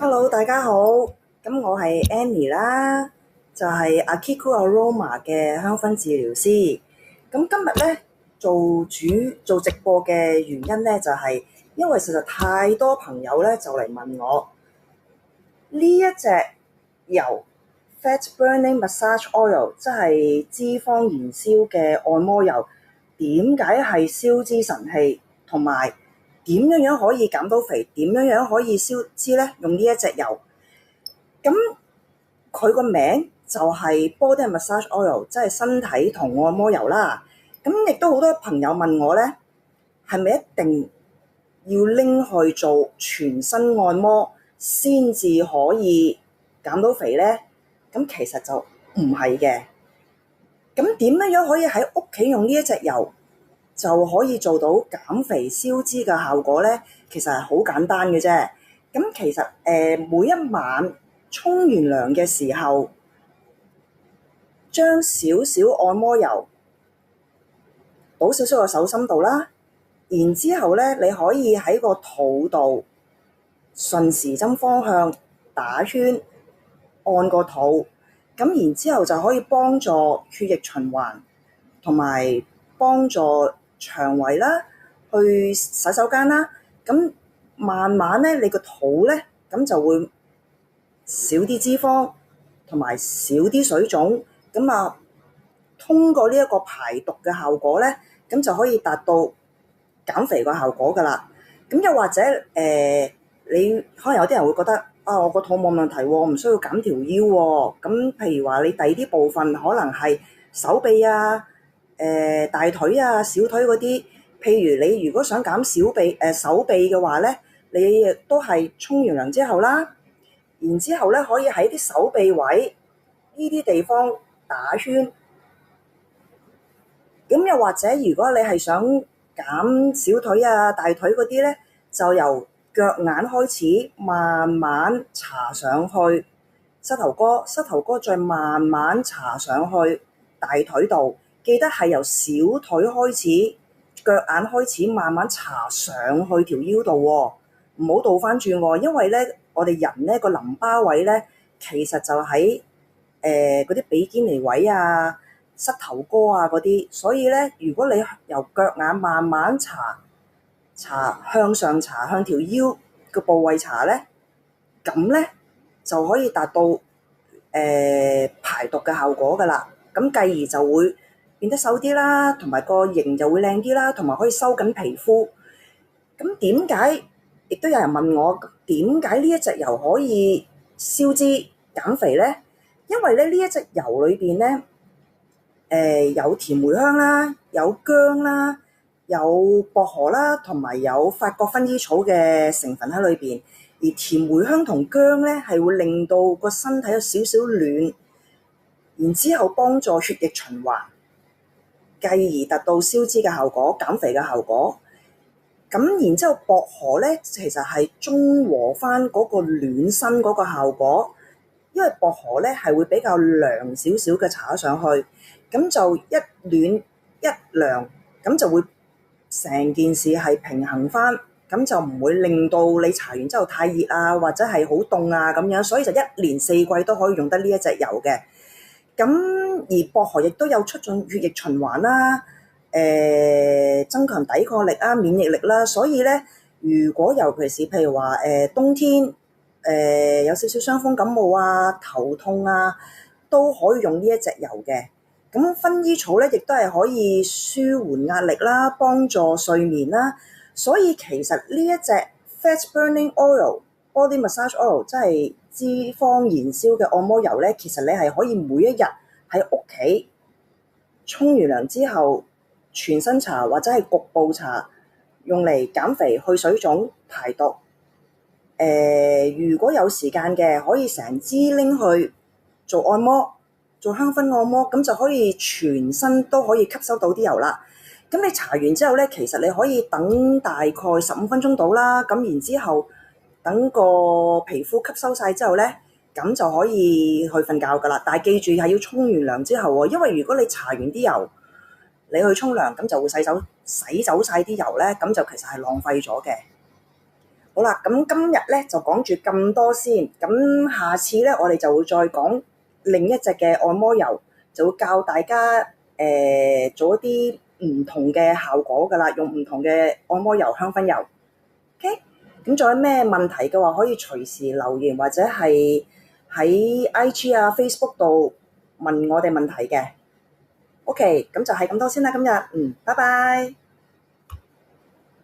Hello，大家好。咁我係 Annie 啦，就係 Akiko Aroma 嘅香薰治療師。咁今日咧做直播嘅原因咧，就係因為實在太多朋友咧就嚟問我呢一隻油 Fat Burning Massage Oil，即係脂肪燃燒嘅按摩油，點解係消脂神器，同埋點樣可以減到肥，點樣可以消脂咧？用呢一隻油。咁佢個名就係 Body Massage Oil，即係身體同按摩油啦。咁亦都好多朋友問我呢，係咪一定要拎去做全身按摩先至可以減到肥呢？咁其實就唔係嘅。咁點樣可以喺屋企用呢一隻油就可以做到減肥消脂嘅效果呢？其實係好簡單嘅啫。咁其實每一晚沖完涼嘅時候，將少少按摩油倒少少個手心度啦，然之後咧，你可以喺個肚度順時針方向打圈按個肚，咁然之後就可以幫助血液循環，同埋幫助腸胃啦，去洗手間啦。咁慢慢咧，你個肚咧咁就會少啲脂肪，同埋少啲水腫。咁啊，通過呢一個排毒嘅效果咧，咁就可以達到減肥個效果噶啦。咁又或者你可能有啲人會覺得我個肚冇問題喎，唔需要減條腰喎。咁譬如話你第二啲部分可能係手臂啊、大腿啊、小腿嗰啲。譬如你如果想減手臂嘅話咧，你亦都係沖完涼之後啦，然之後咧可以喺啲手臂位呢啲地方打圈。咁又或者如果你係想減小腿啊、大腿嗰啲咧，就由腳眼開始慢慢搽上去膝頭哥再慢慢搽上去大腿度。記得係由小腿開始，腳眼開始慢慢搽上去條腰度喎，唔好倒翻轉喎。因為咧我哋人咧個淋巴位咧其實就喺嗰啲比堅尼位啊、膝頭哥啊嗰啲，所以咧如果你由腳眼慢慢搽向上搽向條腰個部位搽咧，咁咧就可以達到排毒嘅效果噶啦。咁繼而就會變得瘦啲啦，同埋個型就會靚啲啦，同埋可以收緊皮膚。咁點解亦都有人問我點解呢一隻油可以消脂減肥呢？因為咧呢一隻油裏邊咧有甜梅香啦，有薑啦，有薄荷啦，同埋有法國薰衣草嘅成分喺裏邊。而甜梅香同薑咧係會令到個身體有少少暖，然之後幫助血液循環，繼而達到消脂嘅效果、減肥嘅效果。咁然之後薄荷咧其實係中和翻嗰個暖身嗰個效果，因為薄荷咧係會比較涼少少嘅搽上去，咁就一暖一涼，咁就會成件事係平衡翻，咁就唔會令到你搽完之後太熱啊，或者係好凍啊咁樣。所以就一年四季都可以用得呢一隻油嘅。咁而薄荷亦都有促進血液循環啦，增強抵抗力啊、免疫力啦。所以咧，如果尤其是譬如話冬天有少少傷風感冒啊、頭痛啊，都可以用呢一隻油嘅。咁薰衣草咧亦都係可以舒緩壓力啦、幫助睡眠啦。所以其實呢一隻 Fat Burning Oil、Body Massage Oil，即係脂肪燃燒嘅按摩油咧，其實你係可以每一日喺屋企沖完涼之後全身搽，或者係局部搽，用嚟減肥、去水腫、排毒。如果有時間嘅，可以成支拎去做按摩，做香薰按摩，咁就可以全身都可以吸收到啲油啦。咁你搽完之後咧，其實你可以等大概15分鐘到啦。咁然之後等個皮膚吸收晒之後咧，咁就可以去瞓覺噶啦。但係記住係要沖完涼之後喎，因為如果你搽完啲油，你去沖涼，咁就會洗走晒啲油咧，咁就其實係浪費咗嘅。好啦，咁今日咧就講住咁多先，咁下次咧我哋就會再講另一隻嘅按摩油，就會教大家做一啲唔同嘅效果噶啦，用唔同嘅按摩油、香薰油。OK，咁仲有咩問題嘅話，可以隨時留言或者係喺 IG 啊、Facebook 度問我哋問題嘅。OK，咁就係咁多先啦，今日，拜拜。